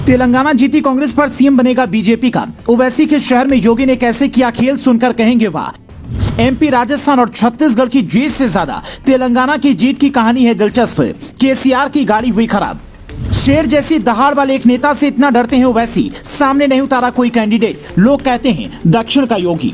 तेलंगाना जीती कांग्रेस पर सीएम बनेगा बीजेपी का। ओवैसी के शहर में योगी ने कैसे किया खेल, सुनकर कहेंगे वाह। एमपी, राजस्थान और छत्तीसगढ़ की जीत से ज्यादा तेलंगाना की जीत की कहानी है दिलचस्प। केसीआर की गाड़ी हुई खराब। शेर जैसी दहाड़ वाले एक नेता से इतना डरते हैं ओवैसी, सामने नहीं उतारा कोई कैंडिडेट। लोग कहते हैं दक्षिण का योगी।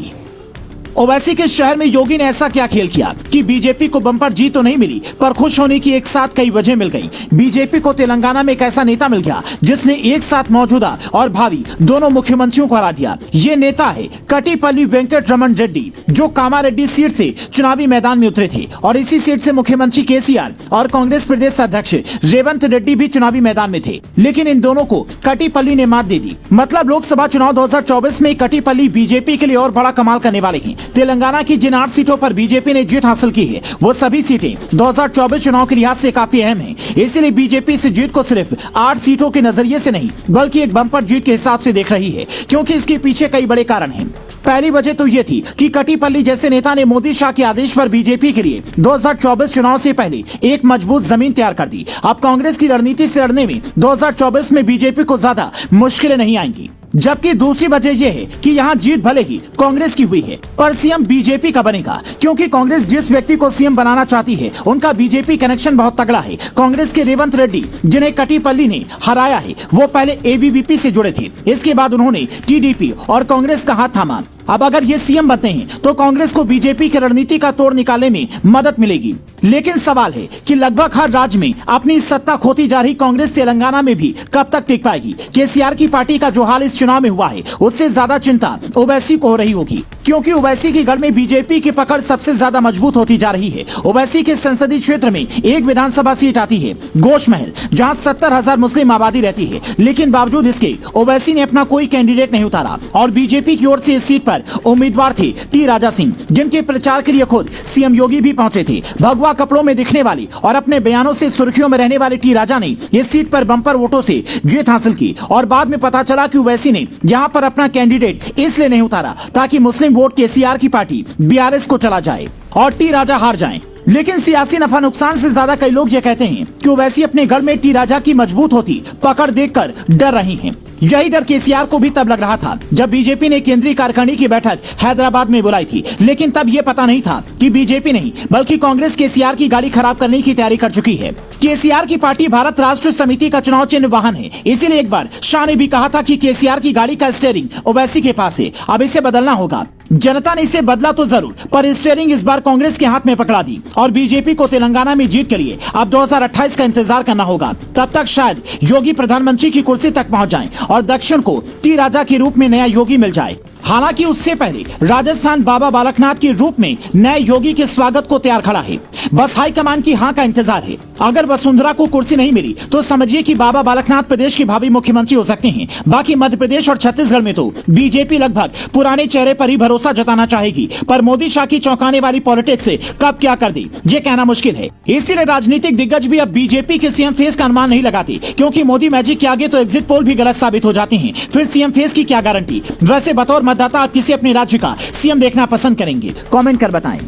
ओवैसी के शहर में योगी ने ऐसा क्या खेल किया कि बीजेपी को बम्पर जीत तो नहीं मिली, पर खुश होने की एक साथ कई वजह मिल गई। बीजेपी को तेलंगाना में एक ऐसा नेता मिल गया जिसने एक साथ मौजूदा और भावी दोनों मुख्यमंत्रियों को हरा दिया। ये नेता है कटिपल्ली वेंकट रमन रेड्डी, जो कामारेड्डी सीट से चुनावी मैदान में उतरे थे और इसी सीट से मुख्यमंत्री केसीआर और कांग्रेस प्रदेश अध्यक्ष रेवंत रेड्डी भी चुनावी मैदान में थे। लेकिन इन दोनों को कटिपल्ली ने मात दे दी। मतलब लोकसभा चुनाव 2024 में कटिपल्ली बीजेपी के लिए और बड़ा कमाल करने वाले हैं। तेलंगाना की जिन 8 सीटों पर बीजेपी ने जीत हासिल की है, वो सभी सीटें 2024 चुनाव के लिहाज से काफी अहम हैं। इसलिए बीजेपी इस जीत को सिर्फ 8 सीटों के नजरिए से नहीं, बल्कि एक बम्पर जीत के हिसाब से देख रही है, क्योंकि इसके पीछे कई बड़े कारण हैं। पहली वजह तो ये थी कि कटिपल्ली जैसे नेता ने मोदी शाह के आदेश पर बीजेपी के लिए 2024 चुनाव से पहले एक मजबूत जमीन तैयार कर दी। अब कांग्रेस की रणनीति से लड़ने में 2024 में बीजेपी को ज्यादा मुश्किलें नहीं आएंगी। जबकि दूसरी वजह यह है कि यहाँ जीत भले ही कांग्रेस की हुई है, पर सीएम बीजेपी का बनेगा, क्योंकि कांग्रेस जिस व्यक्ति को सीएम बनाना चाहती है उनका बीजेपी कनेक्शन बहुत तगड़ा है। कांग्रेस के रेवंत रेड्डी, जिन्हें कटिपल्ली ने हराया है, वो पहले एबीवीपी से जुड़े थे। इसके बाद उन्होंने टीडीपी और कांग्रेस का हाथ थामा। अब अगर ये सीएम बनते हैं तो कांग्रेस को बीजेपी की रणनीति का तोड़ निकालने में मदद मिलेगी। लेकिन सवाल है कि लगभग हर राज्य में अपनी सत्ता खोती जा रही कांग्रेस तेलंगाना में भी कब तक टिक पाएगी। केसीआर की पार्टी का जो हाल इस चुनाव में हुआ है, उससे ज्यादा चिंता ओवैसी को हो रही होगी, क्योंकि ओवैसी की गढ़ में बीजेपी की पकड़ सबसे ज्यादा मजबूत होती जा रही है। ओवैसी के संसदीय क्षेत्र में एक विधानसभा सीट आती है गोशमहल, जहां 70,000 मुस्लिम आबादी रहती है। लेकिन बावजूद इसके ओवैसी ने अपना कोई कैंडिडेट नहीं उतारा और बीजेपी की ओर से इस सीट पर उम्मीदवार थे टी राजा सिंह, जिनके प्रचार के लिए खुद सीएम योगी भी पहुंचे थे। भगवा कपड़ों में दिखने वाली और अपने बयानों से सुर्खियों में रहने वाले टी राजा ने इस सीट पर बम्पर वोटों से जीत हासिल की। और बाद में पता चला कि ओवैसी ने यहां पर अपना कैंडिडेट इसलिए नहीं उतारा ताकि मुस्लिम वोट केसीआर की पार्टी बीआरएस को चला जाए और टी राजा हार जाए। लेकिन सियासी नफा नुकसान से ज्यादा कई लोग ये कहते हैं कि ओवैसी अपने गढ़ में टी राजा की मजबूत होती पकड़ देखकर डर रही हैं। यही डर केसीआर को भी तब लग रहा था जब बीजेपी ने केंद्रीय कार्यकारिणी की बैठक हैदराबाद में बुलाई थी। लेकिन तब ये पता नहीं था कि बीजेपी नहीं बल्कि कांग्रेस केसीआर की गाड़ी खराब करने की तैयारी कर चुकी है। केसीआर की पार्टी भारत राष्ट्र समिति का चुनाव चिन्ह वाहन है। इसीलिए एक बार शाह ने भी कहा था कि केसीआर की गाड़ी का स्टीयरिंग ओवैसी के पास है, अब इसे बदलना होगा। जनता ने इसे बदला तो जरूर, पर स्टीयरिंग इस बार कांग्रेस के हाथ में पकड़ा दी और बीजेपी को तेलंगाना में जीत के लिए अब 2028 का इंतजार करना होगा। तब तक शायद योगी प्रधानमंत्री की कुर्सी तक पहुंच जाएं और दक्षिण को टी राजा के रूप में नया योगी मिल जाए। हालांकि उससे पहले राजस्थान बाबा बालकनाथ के रूप में नए योगी के स्वागत को तैयार खड़ा है। बस हाईकमान की हाँ का इंतजार है। अगर वसुंधरा को कुर्सी नहीं मिली तो समझिए कि बाबा बालकनाथ प्रदेश के भावी मुख्यमंत्री हो सकते हैं। बाकी मध्य प्रदेश और छत्तीसगढ़ में तो बीजेपी लगभग पुराने चेहरे पर ही भरोसा जताना चाहेगी, पर मोदी शाह की चौंकाने वाली पॉलिटिक्स से कब क्या कर दी ये कहना मुश्किल है। इसीलिए राजनीतिक दिग्गज भी अब बीजेपी के सीएम फेस का अनुमान नहीं लगाते, क्योंकि मोदी मैजिक के आगे तो एग्जिट पोल भी गलत साबित हो जाते हैं। फिर सीएम फेस की क्या गारंटी। वैसे बतौर मतदाता आप किसी अपने राज्य का सीएम देखना पसंद करेंगे? कमेंट कर बताएं।